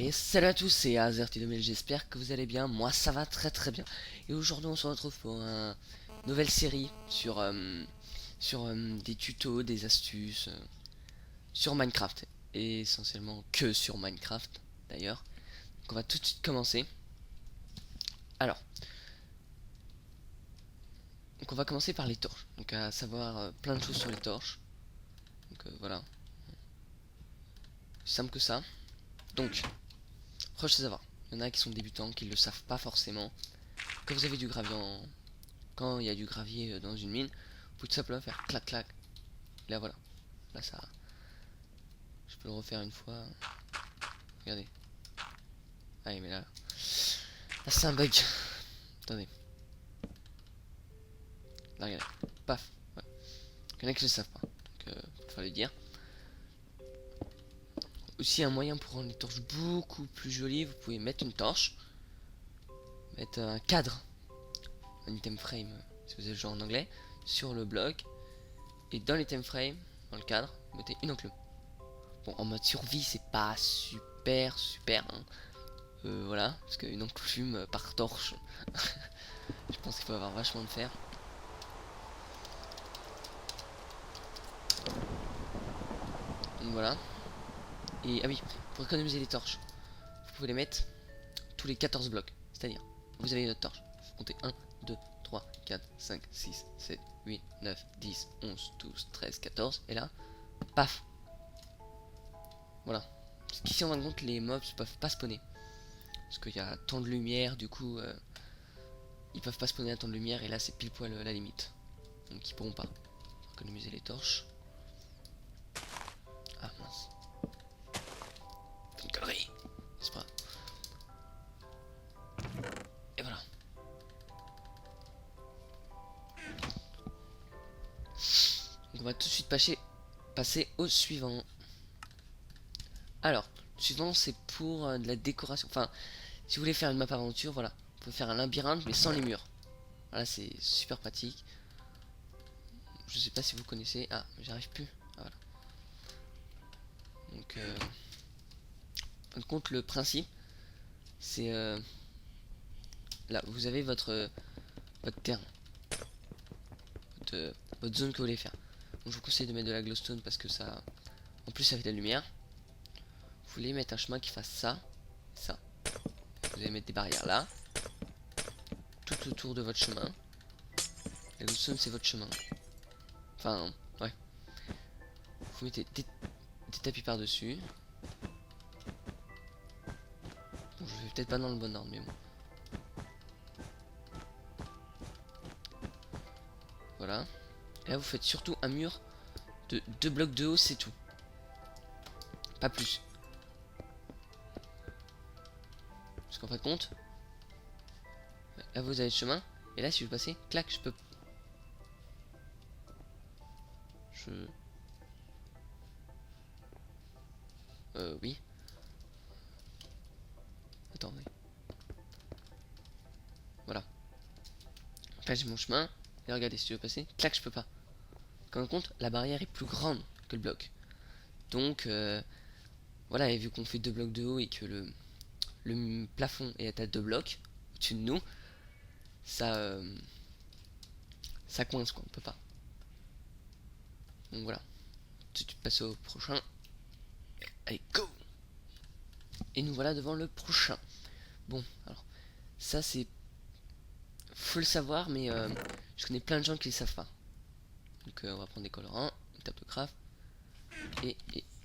Et salut à tous, c'est Azerty2000, j'espère que vous allez bien, moi ça va très très bien. Et aujourd'hui on se retrouve pour une nouvelle série sur des tutos, des astuces, sur Minecraft. Et essentiellement que sur Minecraft d'ailleurs. Donc on va tout de suite commencer. Alors, donc on va commencer par les torches. Donc à savoir plein de choses sur les torches. Donc voilà, simple que ça. Donc, proche à savoir, il y en a qui sont débutants, qui ne le savent pas forcément. Quand vous avez du gravier Quand il y a du gravier dans une mine, vous pouvez tout simplement faire clac clac. Là voilà. Là ça. Je peux le refaire une fois. Regardez. Allez mais là. Là c'est un bug. Attendez. Là regardez. Paf. Ouais. Il y en a qui ne le savent pas. Donc faut le dire. Aussi un moyen pour rendre les torches beaucoup plus jolies. Vous pouvez mettre une torche. Mettre un cadre. Un item frame. Si vous avez le genre en anglais. Sur le bloc. Et dans l'item frame. Dans le cadre. Vous mettez une enclume. Bon, en mode survie, c'est pas super hein. Voilà, parce qu'une enclume par torche, je pense qu'il faut avoir vachement de fer. Donc voilà. Et ah oui, pour économiser les torches, vous pouvez les mettre tous les 14 blocs. C'est-à-dire, vous avez une autre torche. Vous comptez 1, 2, 3, 4, 5, 6, 7, 8, 9, 10, 11, 12, 13, 14. Et là, paf. Voilà. Parce qu'ici, en fin de compte, les mobs peuvent pas spawner. Parce qu'il y a tant de lumière, du coup, ils peuvent pas spawner à tant de lumière. Et là, c'est pile poil la limite. Donc, ils pourront pas. Économiser les torches. Ah mince. Une connerie. C'est pas. Et voilà. Donc on va tout de suite passer au suivant. Alors, le suivant c'est pour de la décoration. Enfin, si vous voulez faire une map aventure, voilà. Vous pouvez faire un labyrinthe mais sans les murs. Voilà, c'est super pratique. Je sais pas si vous connaissez. Ah, j'arrive plus. Ah, voilà. Donc, en fin de compte, le principe, c'est là, vous avez votre terrain, votre zone que vous voulez faire. Donc, je vous conseille de mettre de la glowstone parce que ça, en plus, ça fait de la lumière. Vous voulez mettre un chemin qui fasse ça, ça. Vous allez mettre des barrières là, tout autour de votre chemin. La glowstone, c'est votre chemin. Enfin, ouais. Vous mettez des tapis par-dessus. Bon, je vais peut-être pas dans le bon ordre, mais bon. Voilà. Et là, vous faites surtout un mur de 2 blocs de haut, c'est tout. Pas plus. Parce qu'en fin de compte, là, vous avez le chemin. Et là, si je veux passer, clac, je peux. Oui. Attendez. Voilà. Là, j'ai mon chemin. Et regardez, si je veux passer, clac, je peux pas. Quand on compte, la barrière est plus grande que le bloc. Donc, voilà, et vu qu'on fait 2 blocs de haut et que le plafond est à 2 blocs au-dessus de nous, ça coince quoi, on peut pas. Donc voilà. Tout de suite passer au prochain. Allez, go! Et nous voilà devant le prochain. Bon, alors, ça c'est. Faut le savoir, mais je connais plein de gens qui le savent pas. Donc on va prendre des colorants, une table de craft.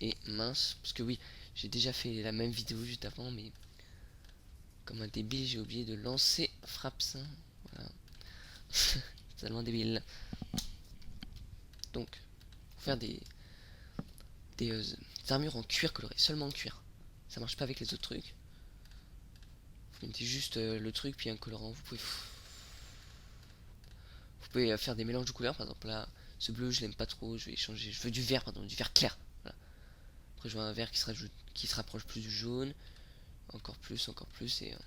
Et mince, parce que oui, j'ai déjà fait la même vidéo juste avant, mais comme un débile, j'ai oublié de lancer Fraps. Voilà. Tellement débile. Donc, pour faire des armures en cuir coloré, seulement en cuir. Ça marche pas avec les autres trucs. Vous mettez juste le truc puis un colorant. Vous pouvez faire des mélanges de couleurs. Par exemple là, ce bleu je l'aime pas trop. Je vais changer. Je veux du vert, pardon, du vert clair. Voilà. Après je veux un vert qui se rapproche plus du jaune. Encore plus. Et là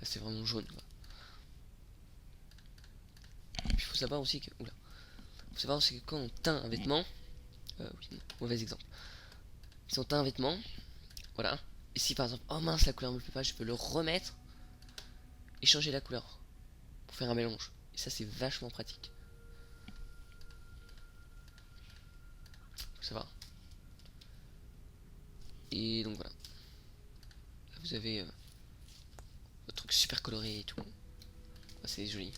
c'est vraiment jaune. Quoi. Puis il faut savoir aussi que. Oula. Faut savoir aussi que quand on teint un vêtement. Oui, mauvais exemple. Si on teint un vêtement, voilà, Et si par exemple, oh mince, la couleur me plaît pas, je peux le remettre et changer la couleur pour faire un mélange. Et ça, c'est vachement pratique. Ça va. Et donc voilà. Là, vous avez votre truc super coloré et tout. Ah, c'est joli.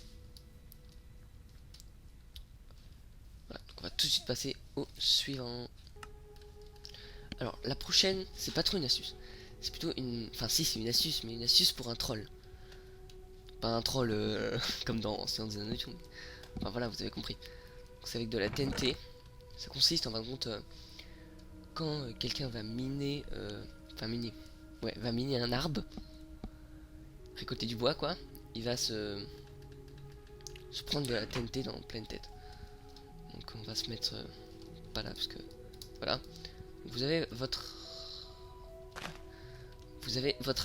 Voilà, donc on va tout de suite passer au suivant. Alors, la prochaine, c'est pas trop une astuce. C'est plutôt une... Enfin, si, c'est une astuce, mais une astuce pour un troll. Pas un troll comme dans Science des Anneaux. Enfin, voilà, vous avez compris. C'est avec de la TNT. Ça consiste, en fin de compte, quand quelqu'un va miner... Enfin, miner. Ouais, va miner un arbre. Récolter du bois, quoi. Il va se prendre de la TNT dans pleine tête. Donc, on va se mettre... pas là, parce que... Voilà. Vous avez votre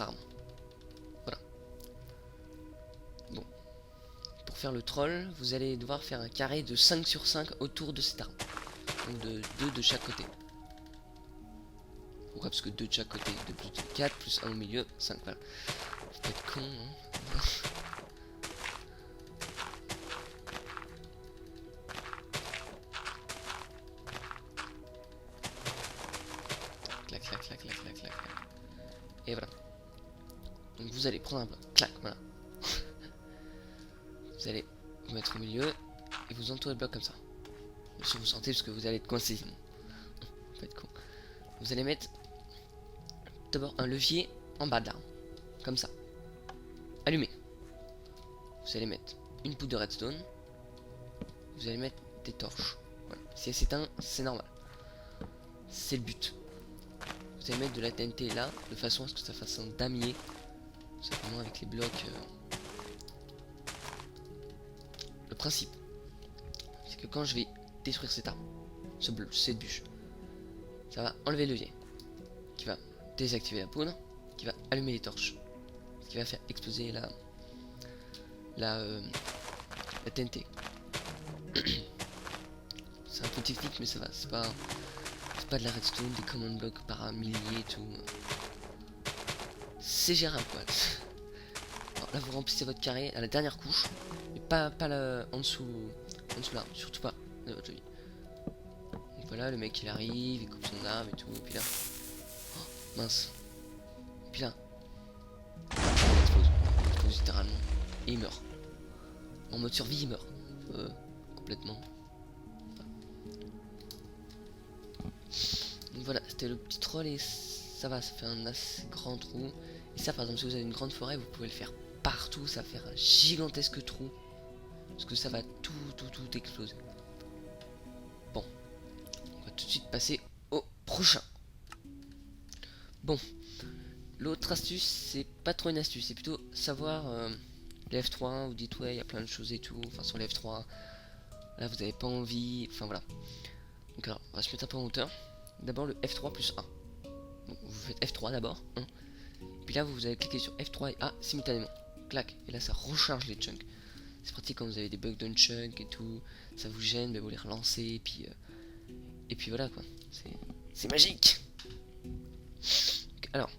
arme. Voilà. Bon. Pour faire le troll, vous allez devoir faire un carré de 5 sur 5 autour de cette arme. Donc de 2 de chaque côté. Pourquoi? Parce que 2 de chaque côté. 2 plus 2, 4 plus 1 au milieu, 5. Voilà. Faut pas être con, hein. Clac, clac, clac, clac, clac, clac. Et voilà. Donc vous allez prendre un bloc. Clac, voilà. Vous allez vous mettre au milieu et vous entourez le bloc comme ça. Si vous sentez, parce que vous allez être coincé sinon. Faut être con. Vous allez mettre d'abord un levier en bas de l'arme. Comme ça. Allumé. Vous allez mettre une poudre de redstone. Vous allez mettre des torches. Voilà. Si elle s'éteint, c'est normal. C'est le but. Vous allez mettre de la TNT là, de façon à ce que ça fasse un damier. Simplement avec les blocs. Le principe, c'est que quand je vais détruire cette arme, cette bûche, ça va enlever le levier, qui va désactiver la poudre, qui va allumer les torches, ce qui va faire exploser la TNT. C'est un peu technique, mais ça va. C'est pas de la redstone, des command blocks par un millier et tout. C'est gérable, quoi. Alors là, vous remplissez votre carré à la dernière couche, mais pas en dessous là, surtout pas de votre vie. Donc voilà, le mec il arrive, il coupe son arme et tout, et puis là, oh, mince, et puis là, il explose littéralement, et il meurt. En mode survie, il meurt, complètement. Donc voilà, c'était le petit troll et ça va, ça fait un assez grand trou. Et ça, par exemple, si vous avez une grande forêt, vous pouvez le faire partout, ça va faire un gigantesque trou. Parce que ça va tout exploser. Bon, on va tout de suite passer au prochain. Bon, l'autre astuce, c'est pas trop une astuce, c'est plutôt savoir les F3, vous dites ouais, il y a plein de choses et tout, enfin sur les F3, là vous avez pas envie, enfin voilà. Donc alors, on va se mettre un peu en hauteur. D'abord le F3 plus 1. Donc, vous faites F3 d'abord, hein. Puis là vous allez cliquer sur F3 et A simultanément. Clac, et là ça recharge les chunks. C'est pratique quand vous avez des bugs d'un chunk et tout, ça vous gêne, mais vous les relancez et puis voilà quoi. C'est magique. Alors,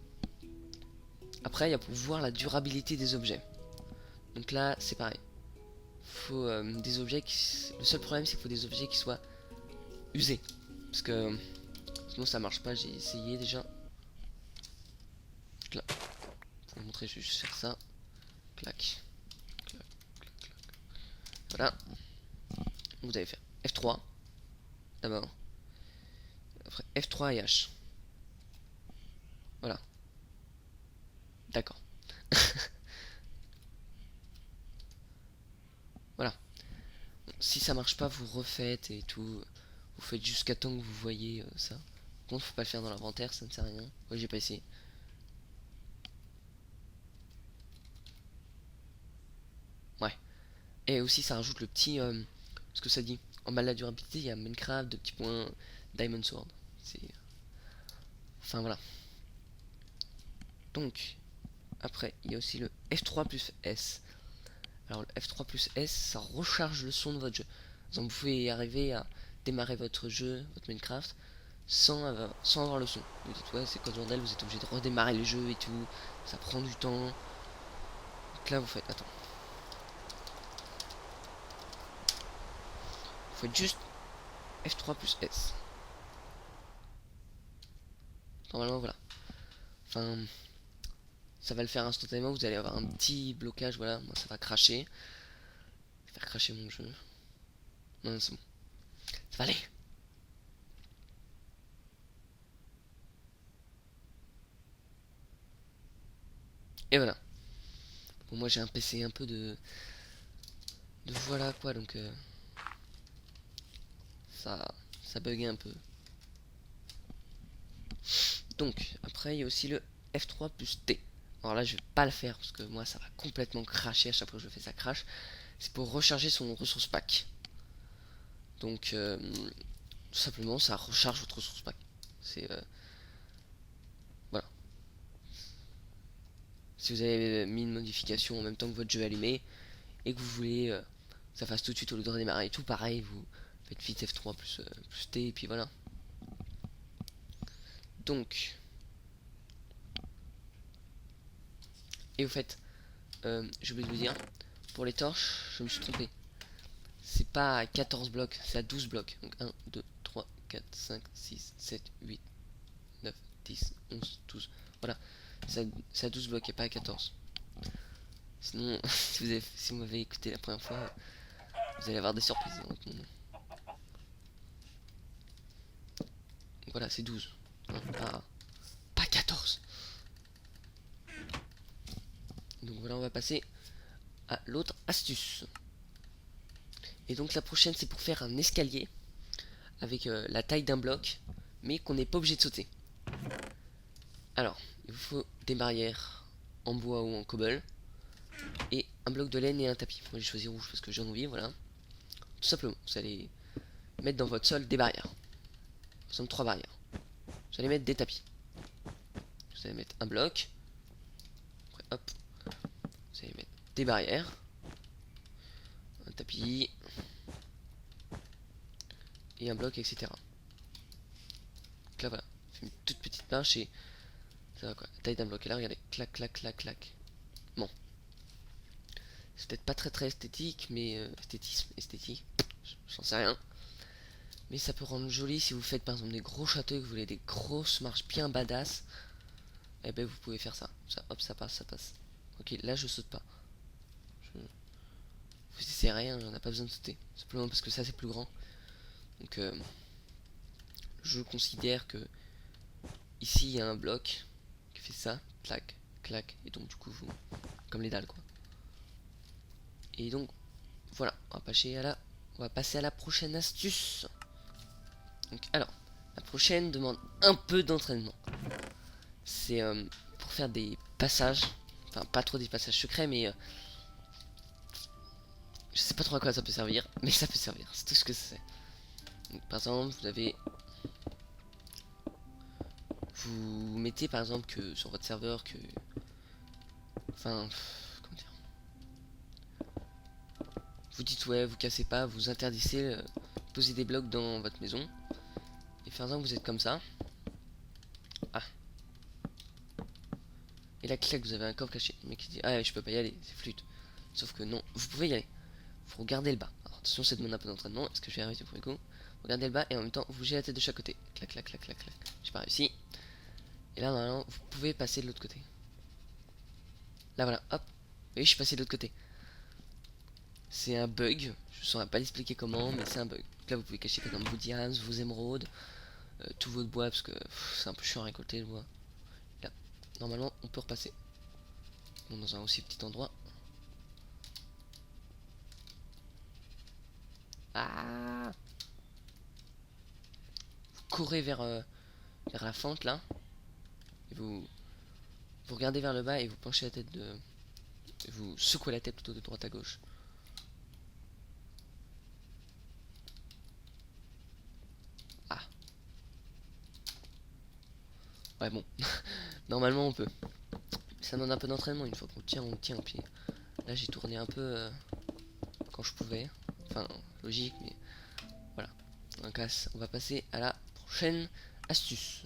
après il y a pour voir la durabilité des objets. Donc là c'est pareil. Faut des objets qui... Le seul problème c'est qu'il faut des objets qui soient usés. Parce que sinon ça marche pas, j'ai essayé déjà. Là. Pour vous montrer, je vais juste faire ça. Clac. Clac, clac, clac. Voilà. Vous allez faire F3 d'abord. Après F3 et H. Voilà. D'accord. Voilà. Si ça marche pas, vous refaites et tout. Vous faites jusqu'à temps que vous voyez ça. Par contre, faut pas le faire dans l'inventaire, ça ne sert à rien. Moi, j'ai pas essayé. Ouais. Et aussi, ça rajoute le petit. Ce que ça dit. En bas de la durabilité, il y a Minecraft, de petits points, Diamond Sword. C'est. Enfin voilà. Donc, après, il y a aussi le F3 plus S. Alors, le F3 plus S, ça recharge le son de votre jeu. Donc, vous pouvez arriver à démarrer votre jeu, votre Minecraft, sans avoir le son. Vous dites ouais c'est code journal, vous êtes obligé de redémarrer le jeu et tout, ça prend du temps. Donc là vous faites, attends, vous faites juste F3 plus S. Normalement voilà. Enfin, ça va le faire instantanément, vous allez avoir un petit blocage, voilà, moi ça va cracher. Ça va faire cracher mon jeu. Non, c'est bon. Ça va aller. Et voilà. Bon, moi j'ai un PC un peu de voilà quoi, donc ça, ça buguait un peu. Donc, après il y a aussi le F3 plus T. Alors là je vais pas le faire parce que moi ça va complètement cracher à chaque fois que je fais ça crash. C'est pour recharger son ressource pack. Donc tout simplement ça recharge votre ressource pack. C'est voilà. Si vous avez mis une modification en même temps que votre jeu est allumé et que vous voulez que ça fasse tout de suite au lieu de redémarrer et tout, pareil, vous faites vite F3 plus T et puis voilà. Donc, et vous faites, j'ai oublié de vous dire, pour les torches, je me suis trompé. C'est pas à 14 blocs, c'est à 12 blocs. Donc 1, 2, 3, 4, 5, 6, 7, 8, 9, 10, 11, 12. Voilà, c'est à 12 blocs et pas à 14. Sinon, si vous m'avez écouté la première fois, vous allez avoir des surprises dans votre monde. Donc voilà, c'est 12. Hein, pas 14. Donc voilà, on va passer à l'autre astuce. Et donc la prochaine, c'est pour faire un escalier avec la taille d'un bloc, mais qu'on n'est pas obligé de sauter. Alors, il vous faut des barrières en bois ou en cobble, et un bloc de laine et un tapis. Moi j'ai choisi rouge parce que j'ai envie, voilà. Tout simplement, vous allez mettre dans votre sol des barrières. Nous sommes 3 barrières. Vous allez mettre des tapis. Vous allez mettre un bloc. Après, hop. Vous allez mettre des barrières. Un tapis. Et un bloc, etc. Donc là, voilà. On fait une toute petite marche et ça va quoi. La taille d'un bloc. Et là, regardez. Clac, clac, clac, clac. Bon. C'est peut-être pas très esthétique, mais esthétique. J'en sais rien. Mais ça peut rendre joli si vous faites par exemple des gros châteaux et que vous voulez des grosses marches bien badass. Et ben vous pouvez faire ça. Ça, hop, ça passe, ça passe. Ok, là je saute pas. C'est rien, on n'a pas besoin de sauter. Simplement parce que ça c'est plus grand. Donc je considère que ici il y a un bloc qui fait ça, clac, clac, et donc du coup vous, comme les dalles quoi. Et donc voilà, on va passer à la prochaine astuce. Donc alors, la prochaine demande un peu d'entraînement. C'est pour faire des passages, enfin pas trop des passages secrets, mais je sais pas trop à quoi ça peut servir, mais ça peut servir, c'est tout ce que c'est. Donc, par exemple, vous mettez par exemple que sur votre serveur que, enfin, comment dire, vous dites ouais, vous cassez pas, vous interdissez poser des blocs dans votre maison. Et par exemple, vous êtes comme ça. Ah. Et là, clac, vous avez un coffre caché. Le mec qui dit ah, je peux pas y aller, c'est flûte. Sauf que non, vous pouvez y aller. Faut regarder le bas. Alors, attention, ça demande un peu d'entraînement. Est-ce que je vais arriver pour le coup? Regardez le bas et en même temps, vous bougez la tête de chaque côté. Clac, clac, clac, clac, clac. J'ai pas réussi. Et là, normalement, vous pouvez passer de l'autre côté. Là, voilà, hop. Oui, je suis passé de l'autre côté. C'est un bug. Je ne saurais pas l'expliquer comment, mais c'est un bug. Donc là, vous pouvez cacher par exemple vos diams, vos émeraudes, tout votre bois, parce que c'est un peu chiant à récolter le bois. Là, normalement, on peut repasser. Bon, dans un aussi petit endroit. Ah! Vous courez vers la fente là. Et vous regardez vers le bas et vous penchez la tête de. Et vous secouez la tête plutôt de droite à gauche. Ah! Ouais, bon. Normalement, on peut. Ça demande un peu d'entraînement. Une fois qu'on tient, on tient. Puis là, j'ai tourné un peu quand je pouvais. Enfin, logique, mais voilà. Donc là, on va passer à la prochaine astuce.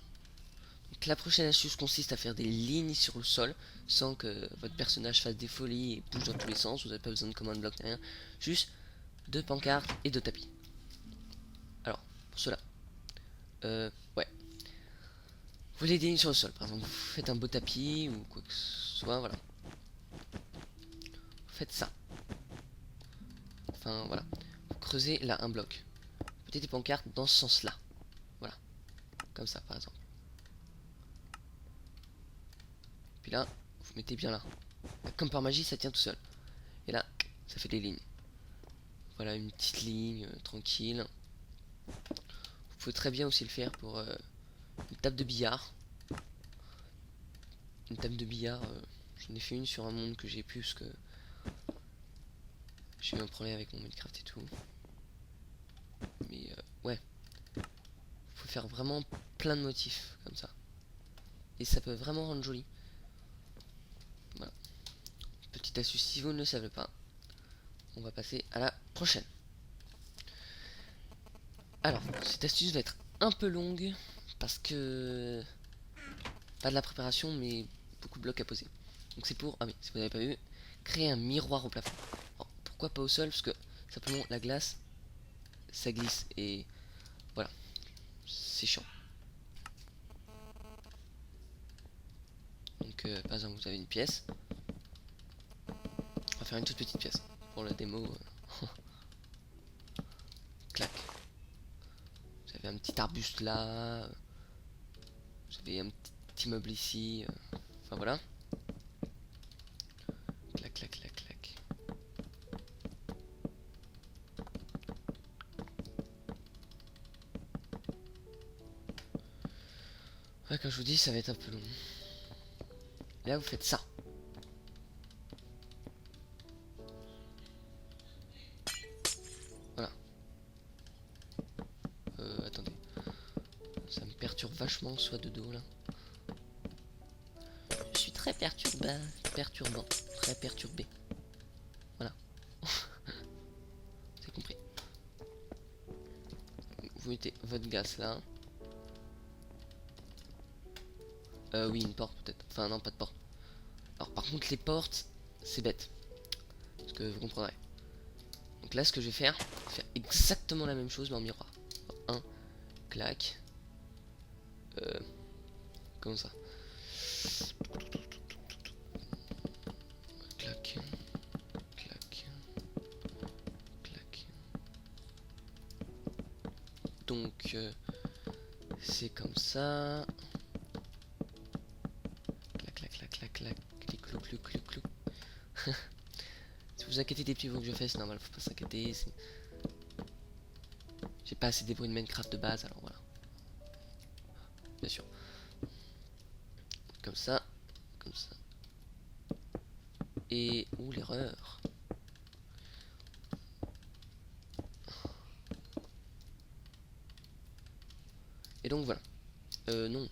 Donc, la prochaine astuce consiste à faire des lignes sur le sol sans que votre personnage fasse des folies et bouge dans tous les sens. Vous n'avez pas besoin de command block, rien. Juste 2 pancartes et 2 tapis. Alors, pour cela, ouais. Vous voulez des lignes sur le sol, par exemple, vous faites un beau tapis ou quoi que ce soit, voilà. Vous faites ça. Enfin, voilà. Vous creusez là un bloc. Vous mettez des pancartes dans ce sens-là. Voilà. Comme ça, par exemple. Puis là, vous mettez bien là. Comme par magie, ça tient tout seul. Et là, ça fait des lignes. Voilà, une petite ligne tranquille. Vous pouvez très bien aussi le faire pour une table de billard. Une table de billard, j'en ai fait une sur un monde que j'ai pu parce que j'ai eu un problème avec mon Minecraft et tout. Mais ouais, vous pouvez faire vraiment plein de motifs comme ça. Et ça peut vraiment rendre joli. Voilà. Petite astuce, si vous ne le savez pas, on va passer à la prochaine. Alors, cette astuce va être un peu longue parce que pas de la préparation, mais beaucoup de blocs à poser. Donc c'est pour, ah oui, si vous n'avez pas vu, créer un miroir au plafond. Alors, pourquoi pas au sol? Parce que simplement la glace, ça glisse et voilà, c'est chiant. Donc par exemple, vous avez une pièce. On va faire une toute petite pièce pour la démo. Clac. Vous avez un petit arbuste là. Vous avez un petit immeuble ici. Enfin voilà. Clac, clac, clac, clac. Ouais, comme je vous dis, ça va être un peu long. Et là, vous faites ça. Voilà. Attendez. Ça me perturbe vachement, soit de dos là. Je suis très perturbant, très perturbé. Voilà. C'est compris. Vous mettez votre gaz là. Oui, une porte peut-être. Enfin, non, pas de porte. Alors, par contre, les portes, c'est bête. Parce que vous comprendrez. Donc là, ce que je vais faire exactement la même chose, mais en miroir. Un, clac. Comme ça. Clac. Clac. Clac. Donc, c'est comme ça. Clac, clac, clac, clac, clac. Clic, clou, clou, clou, clou. Si vous inquiétez des petits bruits que je fais, c'est normal, faut pas s'inquiéter. J'ai pas assez des bruits de Minecraft de base, alors voilà. Bien sûr. Comme ça. Comme ça. Et... Ouh, l'erreur. Et donc voilà. Non.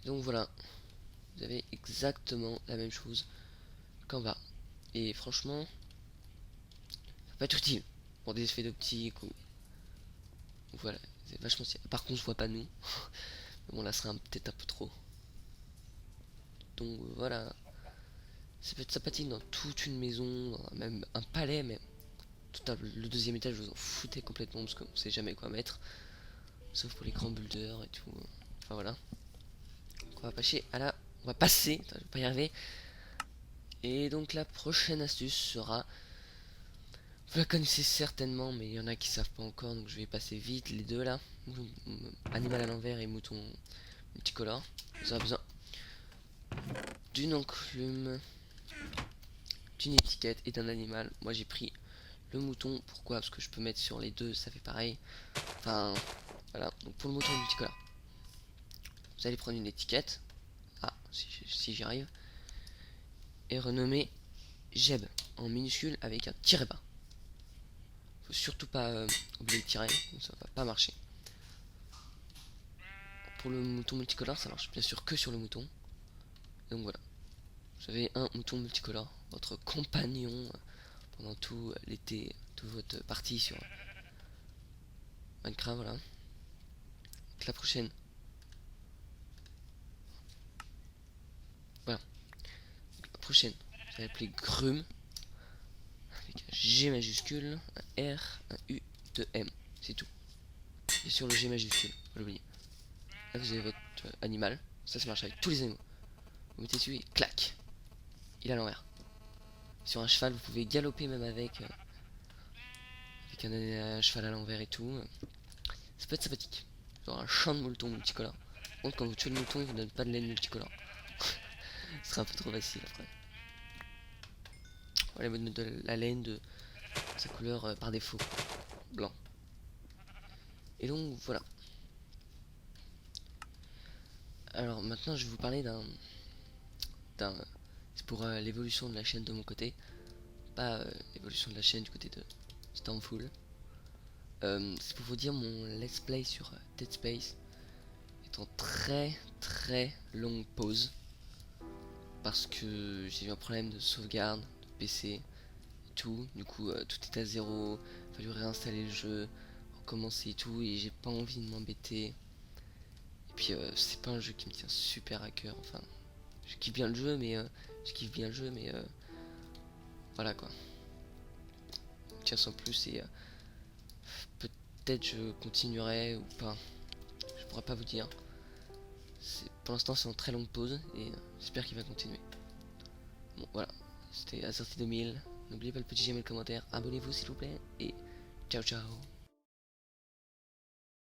Donc voilà. Vous avez exactement la même chose qu'en bas. Et franchement, ça peut être utile pour des effets d'optique ou... Voilà, c'est vachement... Par contre, je vois pas nous. Mais bon, là, ce serait peut-être un peu trop. Donc voilà. Ça peut être sympathique dans toute une maison, dans même un palais même. Le deuxième étage, vous en foutez complètement parce qu'on sait jamais quoi mettre. Sauf pour les grands builders et tout. Enfin voilà. Donc, on va passer, je vais pas y arriver. Et donc la prochaine astuce sera... Vous la connaissez certainement, mais il y en a qui savent pas encore, donc je vais passer vite les deux là. Animal à l'envers et mouton multicolore. Vous aurez besoin d'une enclume, d'une étiquette et d'un animal. Moi j'ai pris le mouton, pourquoi? Parce que je peux mettre sur les deux, ça fait pareil. Enfin, voilà. Donc pour le mouton multicolore, vous allez prendre une étiquette. Ah, si j'y arrive. Et renommer Jeb en minuscule avec un tiret bas. Faut surtout pas oublier le tiret, ça va pas marcher. Pour le mouton multicolore, ça marche bien sûr que sur le mouton. Donc voilà. Vous avez un mouton multicolore, votre compagnon pendant tout l'été toute votre partie sur Minecraft, voilà. Donc la prochaine, voilà, donc, la prochaine, vous allez appeler Grum, avec un G majuscule, un R, un U, 2 M, c'est tout. Et sur le G majuscule, faut l'oublier. Là vous avez votre animal, ça marche avec tous les animaux. Vous mettez dessus et clac, il est à l'envers. Sur un cheval, vous pouvez galoper même avec un cheval à l'envers et tout. Ça peut être sympathique. Genre un champ de mouton multicolore. Par contre, quand vous tuez le mouton, il vous donne pas de laine multicolore. Ce sera un peu trop facile après. Voilà, il vous donne de la laine de sa couleur par défaut, blanc. Et donc voilà. Alors maintenant, je vais vous parler c'est pour l'évolution de la chaîne de mon côté, pas l'évolution de la chaîne du côté de Stormful. C'est pour vous dire mon let's play sur Dead Space est en très longue pause parce que j'ai eu un problème de sauvegarde de PC et tout. Du coup, tout est à zéro. Il a fallu réinstaller le jeu, recommencer et tout, et j'ai pas envie de m'embêter. Et puis, c'est pas un jeu qui me tient super à cœur. Enfin, je kiffe bien le jeu, mais voilà quoi. Tiens, sans plus, et peut-être je continuerai ou pas. Je pourrais pas vous dire. Pour l'instant, c'est en très longue pause et j'espère qu'il va continuer. Bon, voilà. C'était Azerty 2000. N'oubliez pas le petit j'aime et le commentaire. Abonnez-vous s'il vous plaît. Et ciao ciao.